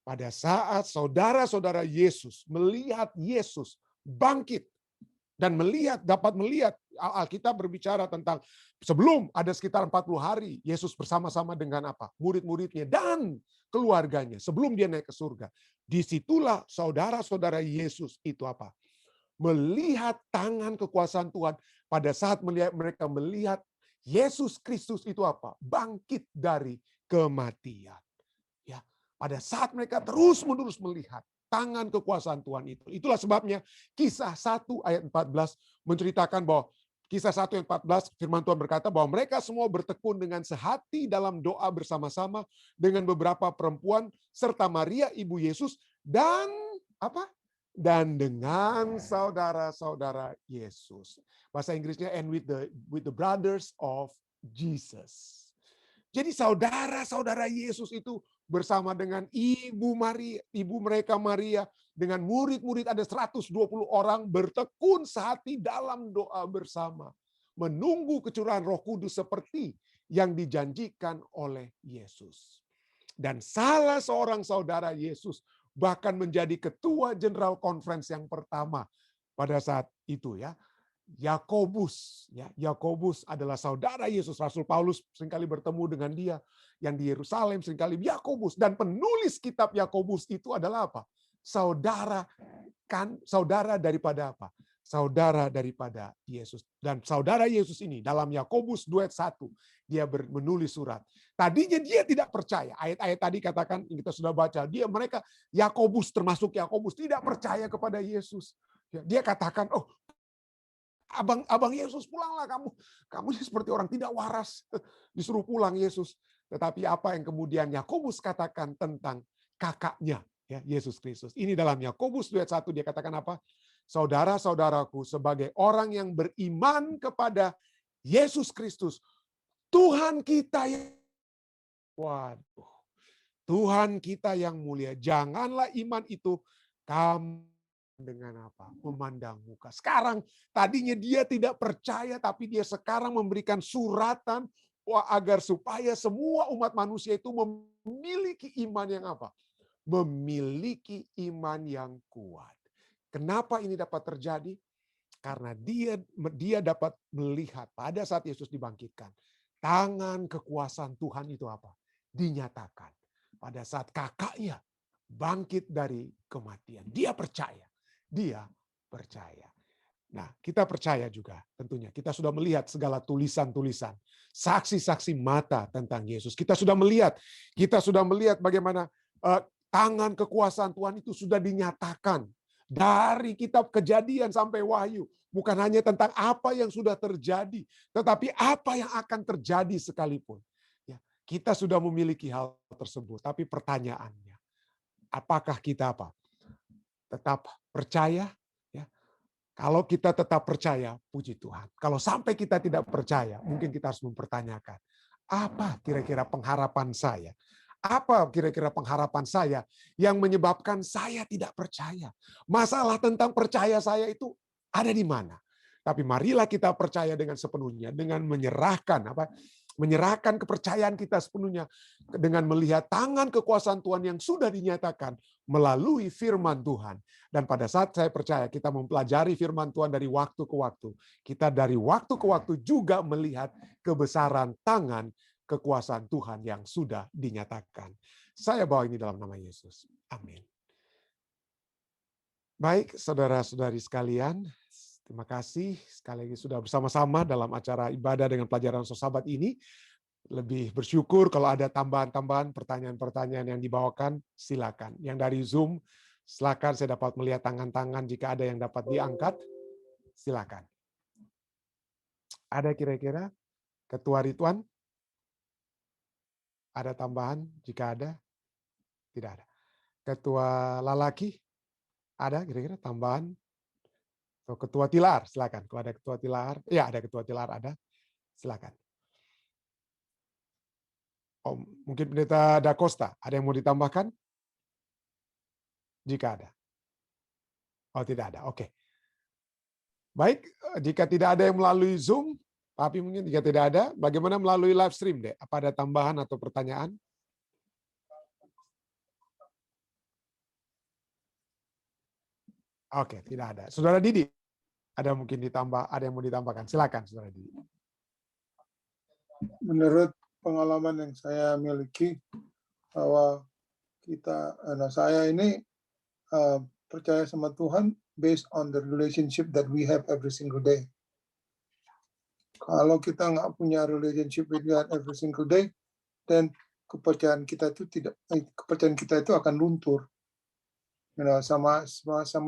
pada saat saudara-saudara Yesus melihat Yesus bangkit dan dapat melihat, Alkitab berbicara tentang sebelum ada sekitar 40 hari Yesus bersama-sama dengan apa? Murid-muridnya dan keluarganya sebelum dia naik ke surga. Disitulah saudara-saudara Yesus itu apa? Melihat tangan kekuasaan Tuhan pada saat mereka melihat Yesus Kristus itu apa? Bangkit dari kematian. Ya, pada saat mereka terus-menerus melihat tangan kekuasaan Tuhan itu. Itulah sebabnya Kisah 1 ayat 14 menceritakan bahwa Kisah 1 ayat 14 firman Tuhan berkata bahwa mereka semua bertekun dengan sehati dalam doa bersama-sama dengan beberapa perempuan serta Maria ibu Yesus dan apa? Dan dengan saudara-saudara Yesus. Bahasa Inggrisnya and with the brothers of Jesus. Jadi saudara-saudara Yesus itu bersama dengan ibu mereka Maria, dengan murid-murid ada 120 orang bertekun sehati dalam doa bersama. Menunggu kecurahan Roh Kudus seperti yang dijanjikan oleh Yesus. Dan salah seorang saudara Yesus bahkan menjadi ketua General Conference yang pertama pada saat itu ya. Yakobus, ya, Yakobus adalah saudara Yesus. Rasul Paulus seringkali bertemu dengan dia yang di Yerusalem, seringkali Yakobus, dan penulis kitab Yakobus itu adalah apa? Saudara daripada apa? Saudara daripada Yesus. Dan saudara Yesus ini dalam Yakobus 2 ayat 1 dia menulis surat. Tadinya dia tidak percaya. Ayat-ayat tadi katakan kita sudah baca, mereka Yakobus termasuk Yakobus tidak percaya kepada Yesus. Dia katakan, oh, Abang Yesus, pulanglah kamu seperti orang tidak waras, disuruh pulang Yesus. Tetapi apa yang kemudian Yakobus katakan tentang kakaknya, ya, Yesus Kristus. Ini dalam Yakobus 2 ayat 1 dia katakan apa? Saudara-saudaraku, sebagai orang yang beriman kepada Yesus Kristus, Tuhan kita Tuhan kita yang mulia. Janganlah iman itu kamu dengan apa? Memandang muka. Sekarang tadinya dia tidak percaya, tapi dia sekarang memberikan suratan agar supaya semua umat manusia itu memiliki iman yang apa? Memiliki iman yang kuat. Kenapa ini dapat terjadi? Karena dia dapat melihat pada saat Yesus dibangkitkan, tangan kekuasaan Tuhan itu apa? Dinyatakan. Pada saat kakaknya bangkit dari kematian. Dia percaya. Dia percaya. Nah, kita percaya juga tentunya. Kita sudah melihat segala tulisan-tulisan, saksi-saksi mata tentang Yesus. Kita sudah melihat bagaimana tangan kekuasaan Tuhan itu sudah dinyatakan dari kitab Kejadian sampai Wahyu. Bukan hanya tentang apa yang sudah terjadi, tetapi apa yang akan terjadi sekalipun. Ya, kita sudah memiliki hal tersebut, tapi pertanyaannya, apakah kita tetap percaya? Kalau kita tetap percaya, puji Tuhan. Kalau sampai kita tidak percaya, mungkin kita harus mempertanyakan, apa kira-kira pengharapan saya? Apa kira-kira pengharapan saya yang menyebabkan saya tidak percaya? Masalah tentang percaya saya itu ada di mana? Tapi marilah kita percaya dengan sepenuhnya, dengan menyerahkan kepercayaan kita sepenuhnya dengan melihat tangan kekuasaan Tuhan yang sudah dinyatakan melalui firman Tuhan. Dan pada saat saya percaya kita mempelajari firman Tuhan dari waktu ke waktu, kita dari waktu ke waktu juga melihat kebesaran tangan kekuasaan Tuhan yang sudah dinyatakan. Saya bawa ini dalam nama Yesus. Amin. Baik, saudara-saudari sekalian, terima kasih sekali lagi sudah bersama-sama dalam acara ibadah dengan pelajaran sahabat ini. Lebih bersyukur kalau ada tambahan-tambahan pertanyaan-pertanyaan yang dibawakan, silakan. Yang dari Zoom, silakan, saya dapat melihat tangan-tangan jika ada yang dapat diangkat, silakan. Ada kira-kira? Ketua Ridwan? Ada tambahan jika ada? Tidak ada. Ketua Lalaki? Ada kira-kira tambahan? Atau Ketua Tilar? Silakan. Kalau ada Ketua Tilar, ya ada Ketua Tilar, ada. Silakan. Oh, mungkin Pendeta Da Costa, ada yang mau ditambahkan? Jika ada. Oh, tidak ada. Oke. Baik, jika tidak ada yang melalui Zoom, tapi mungkin jika tidak ada, bagaimana melalui live stream, Dek? Apa ada tambahan atau pertanyaan? Oke, tidak ada. Saudara Didi, ada mungkin ada yang mau ditambahkan. Silakan, Saudara Didi. Menurut pengalaman yang saya miliki, bahwa saya ini percaya sama Tuhan based on the relationship that we have every single day. Kalau kita nggak punya relationship with God every single day, dan kepercayaan kita itu akan luntur. Sama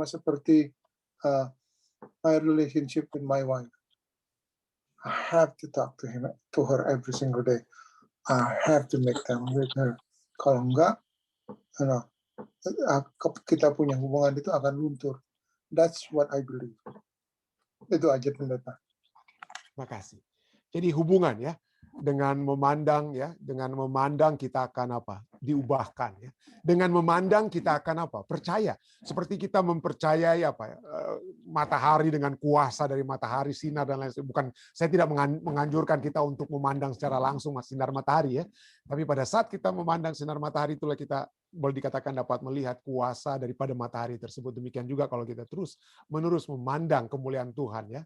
seperti my relationship with my wife. I have to talk to her every single day. I have to make time with her. Kalau enggak, kita punya hubungan itu akan luntur. That's what I believe. Itu aja, Pendeta. Terima kasih. Jadi hubungan ya, dengan memandang kita akan diubahkan ya. Dengan memandang kita akan percaya. Seperti kita mempercayai matahari dengan kuasa dari matahari, sinar dan lain sebagainya. Bukan, saya tidak menganjurkan kita untuk memandang secara langsung sinar matahari ya. Tapi pada saat kita memandang sinar matahari, itulah kita boleh dikatakan dapat melihat kuasa daripada matahari tersebut. Demikian juga kalau kita terus-menerus memandang kemuliaan Tuhan ya,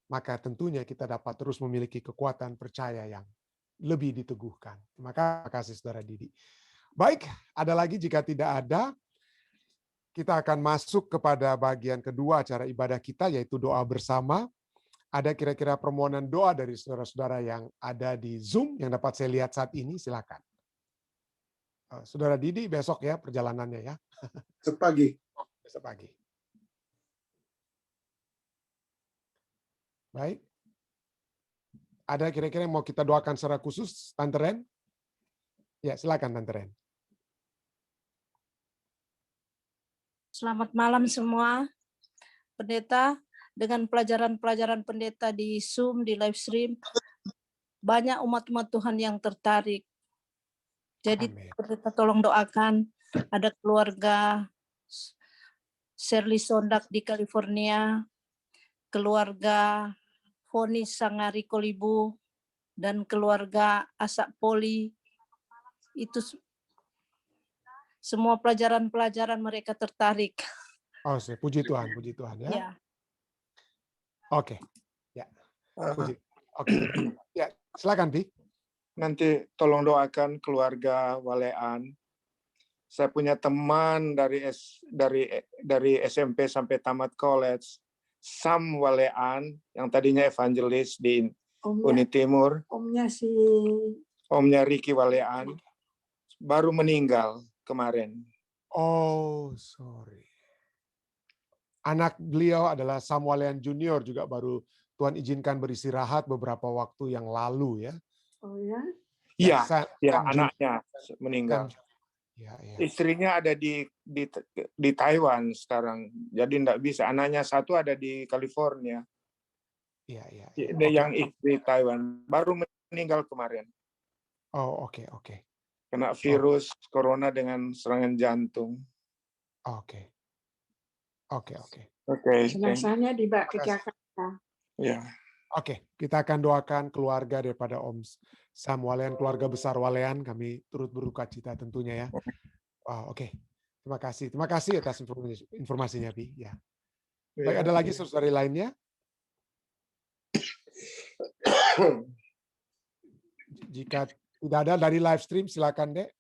maka tentunya kita dapat terus memiliki kekuatan percaya yang lebih diteguhkan. Terima kasih, Saudara Didi. Baik, ada lagi jika tidak ada, kita akan masuk kepada bagian kedua acara ibadah kita, yaitu doa bersama. Ada kira-kira permohonan doa dari saudara-saudara yang ada di Zoom yang dapat saya lihat saat ini, silakan. Saudara Didi, besok ya perjalanannya ya. Besok pagi. Besok pagi. Baik. Ada kira-kira yang mau kita doakan secara khusus, Tante Ren? Ya, silakan Tante Ren. Selamat malam semua. Pendeta, dengan pelajaran-pelajaran pendeta di Zoom, di live stream, banyak umat-umat Tuhan yang tertarik. Jadi pendeta tolong doakan, ada keluarga Shirley Sondak di California, keluarga Foni Sangari Kolibu, dan keluarga Asak Poli. Itu semua pelajaran-pelajaran mereka tertarik. Oh, puji Tuhan ya. Ya. Oke. Ya. Uh, Puji. Oke. Ya, silakan Pi. nanti tolong doakan keluarga Walean. Saya punya teman dari SMP sampai tamat college, Sam Walean, yang tadinya evangelis di Uni Timur. Omnya Ricky Walean baru meninggal kemarin. Oh, sorry. Anak beliau adalah Sam Walean Junior, juga baru Tuhan izinkan beristirahat beberapa waktu yang lalu ya. Oh ya? Iya, Sam anaknya meninggal. Ya. Istrinya ada di Taiwan sekarang, jadi enggak bisa. Anaknya satu ada di California. Iya. Yang istri Taiwan baru meninggal kemarin. Oh, oke. Kena virus corona dengan serangan jantung. Oke. Jenazahnya dibawa ke Jakarta. Ya. Oke, kita akan doakan keluarga daripada Om Sam Walean, keluarga besar Walean. Kami turut berduka cita tentunya ya. Wow, oke. Terima kasih atas informasinya, Pi. Ya. Baik, ada lagi saudari lainnya? Jika tidak ada dari live stream, silakan, Dek.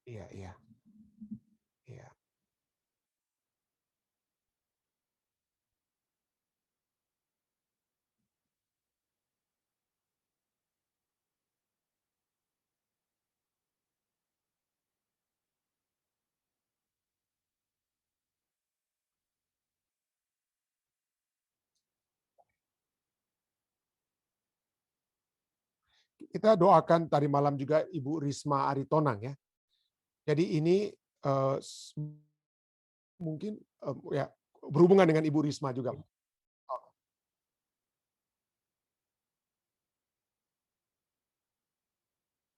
Iya. Kita doakan tadi malam juga Ibu Risma Aritonang ya. Jadi ini mungkin ya berhubungan dengan Ibu Risma juga.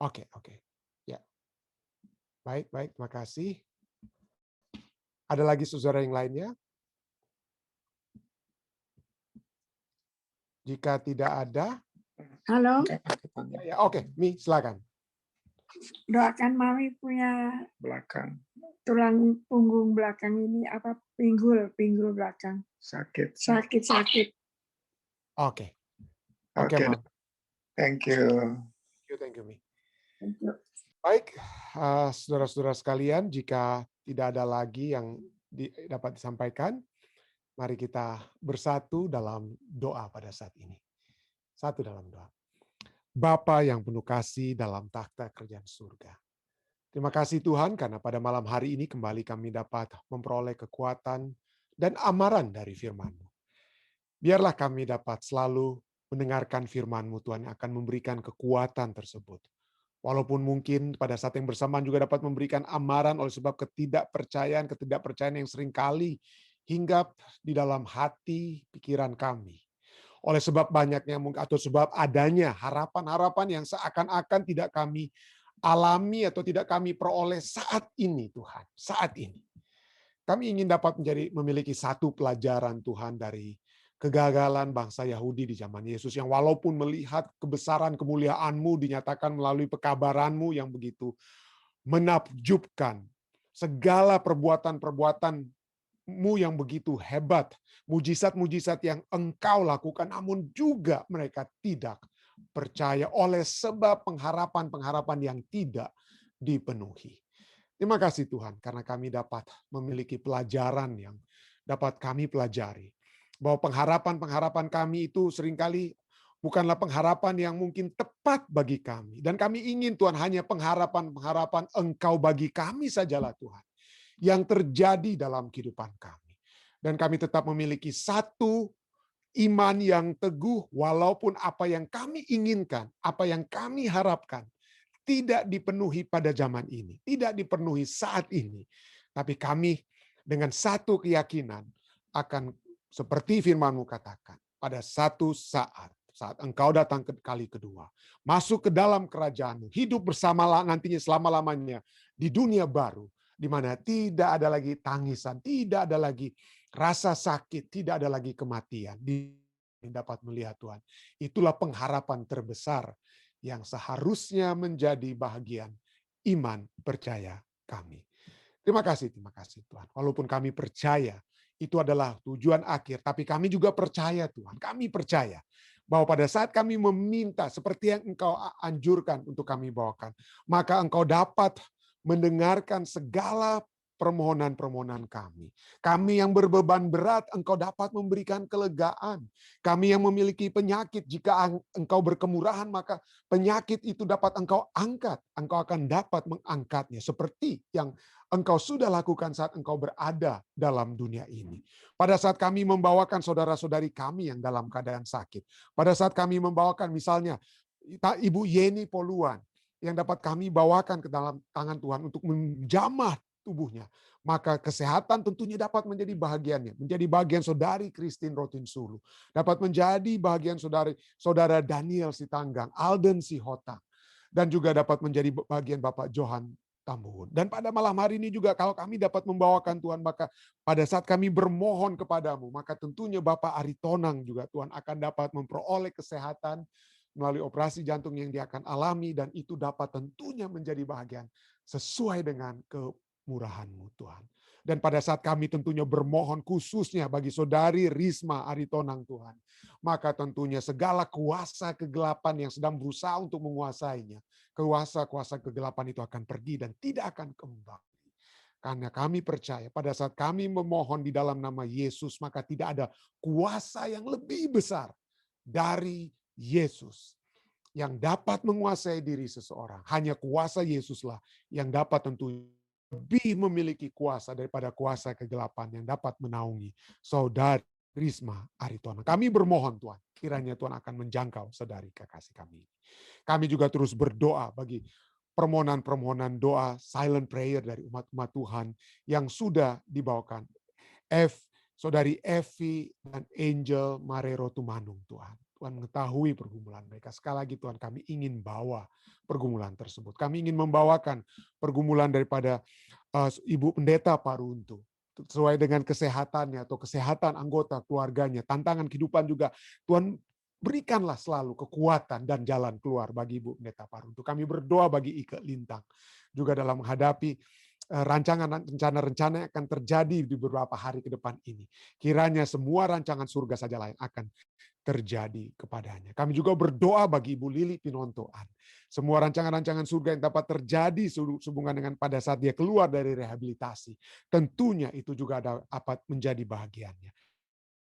Oke. Ya. Baik, terima kasih. Ada lagi saudara yang lainnya? Jika tidak ada, Halo, ya oke, Mi, silakan. doakan Mami punya Belakang tulang punggung belakang ini pinggul belakang. sakit. Sakit. Oke, Mam. Thank you. Thank you, Mi. Baik, saudara-saudara sekalian, jika tidak ada lagi yang dapat disampaikan, mari kita bersatu dalam doa pada saat ini. Satu dalam doa. Bapa yang penuh kasih dalam takhta kerajaan surga. Terima kasih Tuhan karena pada malam hari ini kembali kami dapat memperoleh kekuatan dan amaran dari firman-Mu. Biarlah kami dapat selalu mendengarkan firman-Mu Tuhan yang akan memberikan kekuatan tersebut. Walaupun mungkin pada saat yang bersamaan juga dapat memberikan amaran oleh sebab ketidakpercayaan yang seringkali hinggap di dalam hati pikiran kami. Oleh sebab banyaknya atau sebab adanya harapan-harapan yang seakan-akan tidak kami alami atau tidak kami peroleh saat ini Tuhan. Saat ini. Kami ingin dapat memiliki satu pelajaran Tuhan dari kegagalan bangsa Yahudi di zaman Yesus yang walaupun melihat kebesaran kemuliaan-Mu dinyatakan melalui pekabaran-Mu yang begitu menakjubkan, segala perbuatan-perbuatan-Mu yang begitu hebat, mujizat-mujizat yang Engkau lakukan, namun juga mereka tidak percaya oleh sebab pengharapan-pengharapan yang tidak dipenuhi. Terima kasih Tuhan karena kami dapat memiliki pelajaran yang dapat kami pelajari. Bahwa pengharapan-pengharapan kami itu seringkali bukanlah pengharapan yang mungkin tepat bagi kami. Dan kami ingin Tuhan hanya pengharapan-pengharapan Engkau bagi kami sajalah Tuhan. Yang terjadi dalam kehidupan kami. Dan kami tetap memiliki satu iman yang teguh walaupun apa yang kami inginkan, apa yang kami harapkan tidak dipenuhi pada zaman ini. Tidak dipenuhi saat ini. Tapi kami dengan satu keyakinan akan seperti firman-Mu katakan, pada satu saat Engkau datang ke kali kedua, masuk ke dalam kerajaan-Mu, hidup bersama nantinya selama-lamanya di dunia baru, di mana tidak ada lagi tangisan, tidak ada lagi rasa sakit, tidak ada lagi kematian. Dapat melihat Tuhan. Itulah pengharapan terbesar yang seharusnya menjadi bahagian iman percaya kami. Terima kasih Tuhan. Walaupun kami percaya itu adalah tujuan akhir, tapi kami juga percaya Tuhan. Kami percaya bahwa pada saat kami meminta seperti yang Engkau anjurkan untuk kami bawakan, maka Engkau dapat mendengarkan segala permohonan-permohonan kami. Kami yang berbeban berat, Engkau dapat memberikan kelegaan. Kami yang memiliki penyakit, jika Engkau berkemurahan, maka penyakit itu dapat Engkau angkat. Engkau akan dapat mengangkatnya, seperti yang Engkau sudah lakukan saat Engkau berada dalam dunia ini. Pada saat kami membawakan saudara-saudari kami yang dalam keadaan sakit, pada saat kami membawakan misalnya Ibu Yeni Poluan, yang dapat kami bawakan ke dalam tangan Tuhan untuk menjamah tubuhnya, maka kesehatan tentunya dapat menjadi bahagiannya, menjadi bagian saudari Christine Rotinsulu, dapat menjadi bagian saudara Daniel Sitanggang, Alden Sihotang, dan juga dapat menjadi bagian Bapak Johan Tambuhun. Dan pada malam hari ini juga kalau kami dapat membawakan Tuhan, maka pada saat kami bermohon kepadamu, maka tentunya Bapak Aritonang juga Tuhan akan dapat memperoleh kesehatan melalui operasi jantung yang dia akan alami, dan itu dapat tentunya menjadi bahagian sesuai dengan kemurahan-Mu Tuhan. Dan pada saat kami tentunya bermohon khususnya bagi saudari Risma Aritonang Tuhan, maka tentunya segala kuasa kegelapan yang sedang berusaha untuk menguasainya, kuasa-kuasa kegelapan itu akan pergi dan tidak akan kembali. Karena kami percaya pada saat kami memohon di dalam nama Yesus, maka tidak ada kuasa yang lebih besar dari Yesus yang dapat menguasai diri seseorang. Hanya kuasa Yesuslah yang dapat tentu lebih memiliki kuasa daripada kuasa kegelapan yang dapat menaungi saudari Risma Aritonang. Kami bermohon Tuhan, kiranya Tuhan akan menjangkau saudari kekasih kami. Kami juga terus berdoa bagi permohonan-permohonan doa silent prayer dari umat-umat Tuhan yang sudah dibawakan. Saudari Evi dan Angel Marero Tumanung Tuhan. Tuhan mengetahui pergumulan mereka. Sekali lagi Tuhan, kami ingin bawa pergumulan tersebut. Kami ingin membawakan pergumulan daripada Ibu Pendeta Paruntu. Sesuai dengan kesehatannya atau kesehatan anggota keluarganya. Tantangan kehidupan juga. Tuhan berikanlah selalu kekuatan dan jalan keluar bagi Ibu Pendeta Paruntu. Kami berdoa bagi Ike Lintang. Juga dalam menghadapi rancangan rencana-rencana yang akan terjadi di beberapa hari ke depan ini. Kiranya semua rancangan surga saja lain akan terjadi kepadanya. Kami juga berdoa bagi Ibu Lili Pinontoan. Semua rancangan-rancangan surga yang dapat terjadi sehubungan dengan pada saat dia keluar dari rehabilitasi. Tentunya itu juga dapat menjadi bahagiannya.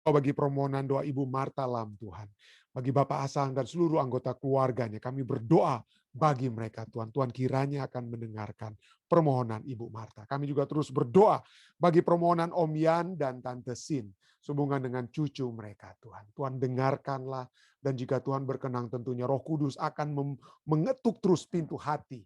Bagi permohonan doa Ibu Marta Lam Tuhan. Bagi Bapak Asang dan seluruh anggota keluarganya. Kami berdoa bagi mereka Tuhan. Tuhan kiranya akan mendengarkan permohonan Ibu Marta. Kami juga terus berdoa bagi permohonan Om Yan dan Tante Sin. Sehubungan dengan cucu mereka Tuhan. Tuhan dengarkanlah, dan jika Tuhan berkenan tentunya Roh Kudus akan mengetuk terus pintu hati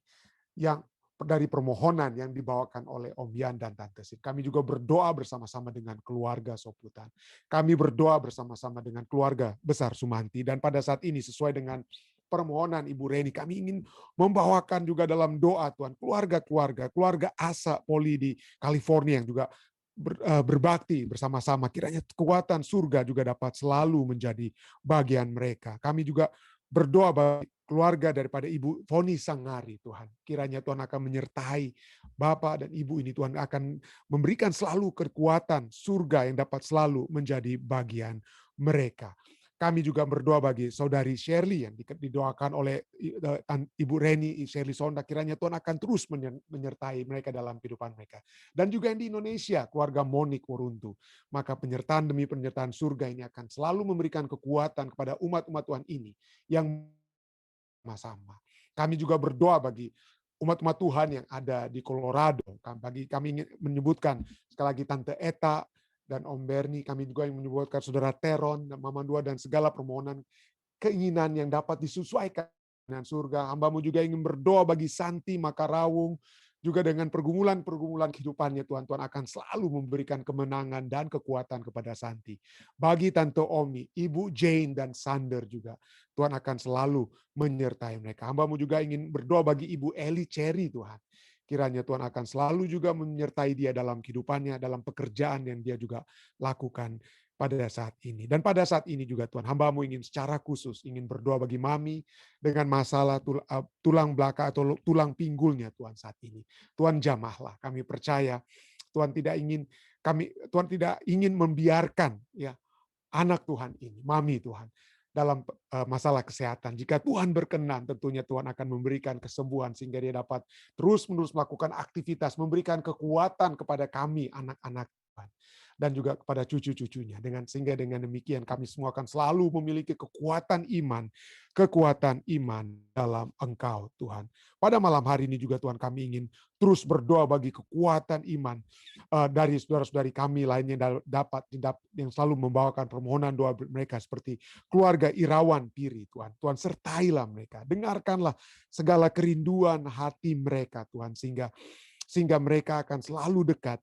yang dari permohonan yang dibawakan oleh Om Yan dan Tante Sin. Kami juga berdoa bersama-sama dengan keluarga Soputan. Kami berdoa bersama-sama dengan keluarga besar Sumanti. Dan pada saat ini sesuai dengan permohonan Ibu Reni, kami ingin membawakan juga dalam doa Tuhan keluarga Asa Poli di California yang juga berbakti bersama-sama. Kiranya kekuatan surga juga dapat selalu menjadi bagian mereka. Kami juga berdoa bagi keluarga daripada Ibu Foni Sangari Tuhan. Kiranya Tuhan akan menyertai Bapak dan Ibu ini. Tuhan akan memberikan selalu kekuatan surga yang dapat selalu menjadi bagian mereka. Kami juga berdoa bagi saudari Shirley yang didoakan oleh Ibu Reni, Shirley Sonda. Kiranya Tuhan akan terus menyertai mereka dalam kehidupan mereka. Dan juga yang di Indonesia, keluarga Monik Woruntu. Maka penyertaan demi penyertaan surga ini akan selalu memberikan kekuatan kepada umat-umat Tuhan ini yang sama-sama. Kami juga berdoa bagi umat-umat Tuhan yang ada di Colorado. Kami ingin menyebutkan sekali lagi Tante Eta dan Om Berni. Kami juga yang menyebutkan Saudara Teron dan Mama Dua dan segala permohonan keinginan yang dapat disesuaikan dengan surga. Hamba-Mu juga ingin berdoa bagi Santi Makarawung, juga dengan pergumulan-pergumulan kehidupannya Tuhan akan selalu memberikan kemenangan dan kekuatan kepada Santi. Bagi Tante Omi, Ibu Jane dan Sander juga, Tuhan akan selalu menyertai mereka. Hamba-Mu juga ingin berdoa bagi Ibu Eli Cherry Tuhan, Kiranya Tuhan akan selalu juga menyertai dia dalam kehidupannya, dalam pekerjaan yang dia juga lakukan pada saat ini. Dan pada saat ini juga Tuhan, hamba-Mu ingin secara khusus, ingin berdoa bagi Mami dengan masalah tulang belakang atau tulang pinggulnya Tuhan saat ini. Tuhan jamahlah, kami percaya Tuhan tidak ingin membiarkan ya anak Tuhan ini, Mami Tuhan, dalam masalah kesehatan. Jika Tuhan berkenan, tentunya Tuhan akan memberikan kesembuhan sehingga dia dapat terus-menerus melakukan aktivitas, memberikan kekuatan kepada kami, anak-anak Tuhan, dan juga kepada cucu-cucunya. Sehingga dengan demikian kami semua akan selalu memiliki kekuatan iman dalam Engkau, Tuhan. Pada malam hari ini juga Tuhan, kami ingin terus berdoa bagi kekuatan iman dari saudara-saudari kami lainnya yang selalu membawakan permohonan doa mereka seperti keluarga Irawan Piri, Tuhan. Tuhan sertailah mereka, dengarkanlah segala kerinduan hati mereka, Tuhan, sehingga mereka akan selalu dekat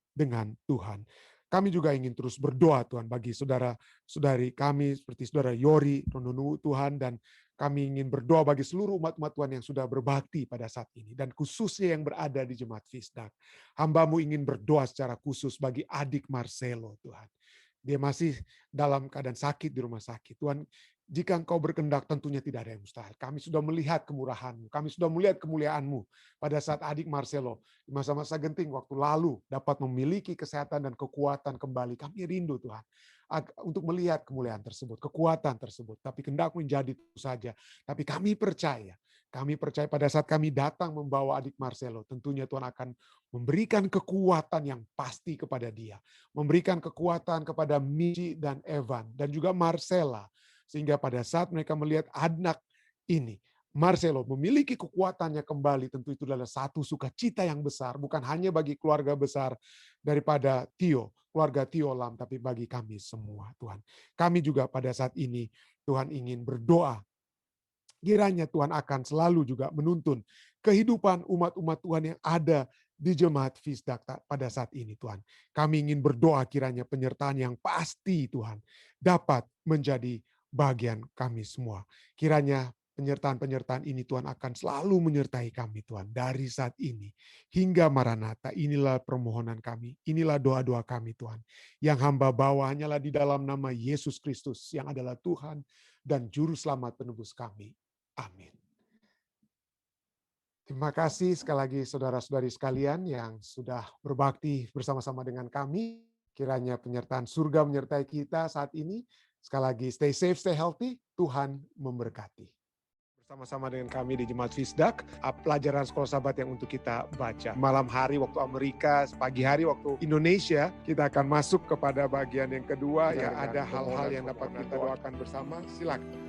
dengan Tuhan. Kami juga ingin terus berdoa Tuhan bagi saudara-saudari kami seperti saudara Yori, Rononu Tuhan, dan kami ingin berdoa bagi seluruh umat-umat Tuhan yang sudah berbakti pada saat ini, dan khususnya yang berada di Jemaat Fisdak. Hamba-Mu ingin berdoa secara khusus bagi adik Marcelo, Tuhan. Dia masih dalam keadaan sakit di rumah sakit. Tuhan, jika Engkau berkehendak, tentunya tidak ada yang mustahil. Kami sudah melihat kemurahan-Mu, kami sudah melihat kemuliaan-Mu pada saat adik Marcelo di masa-masa genting waktu lalu dapat memiliki kesehatan dan kekuatan kembali. Kami rindu Tuhan untuk melihat kemuliaan tersebut, kekuatan tersebut. Tapi kehendak-Mu menjadi itu saja. Tapi kami percaya pada saat kami datang membawa adik Marcelo, tentunya Tuhan akan memberikan kekuatan yang pasti kepada dia. Memberikan kekuatan kepada Michi dan Evan, dan juga Marcella. Sehingga pada saat mereka melihat anak ini, Marcelo memiliki kekuatannya kembali, tentu itu adalah satu sukacita yang besar, bukan hanya bagi keluarga besar daripada keluarga Tio Lam, tapi bagi kami semua, Tuhan. Kami juga pada saat ini, Tuhan ingin berdoa, kiranya Tuhan akan selalu juga menuntun kehidupan umat-umat Tuhan yang ada di Jemaat Fisdak pada saat ini, Tuhan. Kami ingin berdoa kiranya penyertaan yang pasti, Tuhan, dapat menjadi bagian kami semua. Kiranya penyertaan-penyertaan ini Tuhan akan selalu menyertai kami, Tuhan, dari saat ini hingga Maranatha. Inilah permohonan kami, inilah doa-doa kami, Tuhan, yang hamba bawa hanyalah di dalam nama Yesus Kristus yang adalah Tuhan dan Juru Selamat penebus kami. Amin. Terima kasih sekali lagi saudara-saudari sekalian yang sudah berbakti bersama-sama dengan kami. Kiranya penyertaan surga menyertai kita saat ini. Sekali lagi, stay safe, stay healthy. Tuhan memberkati. Bersama-sama dengan kami di Jemaat Fisdak, pelajaran sekolah sahabat yang untuk kita baca. Malam hari waktu Amerika, pagi hari waktu Indonesia, kita akan masuk kepada bagian yang kedua. Ya, ada hal-hal yang dapat kita doakan bersama. Silakan.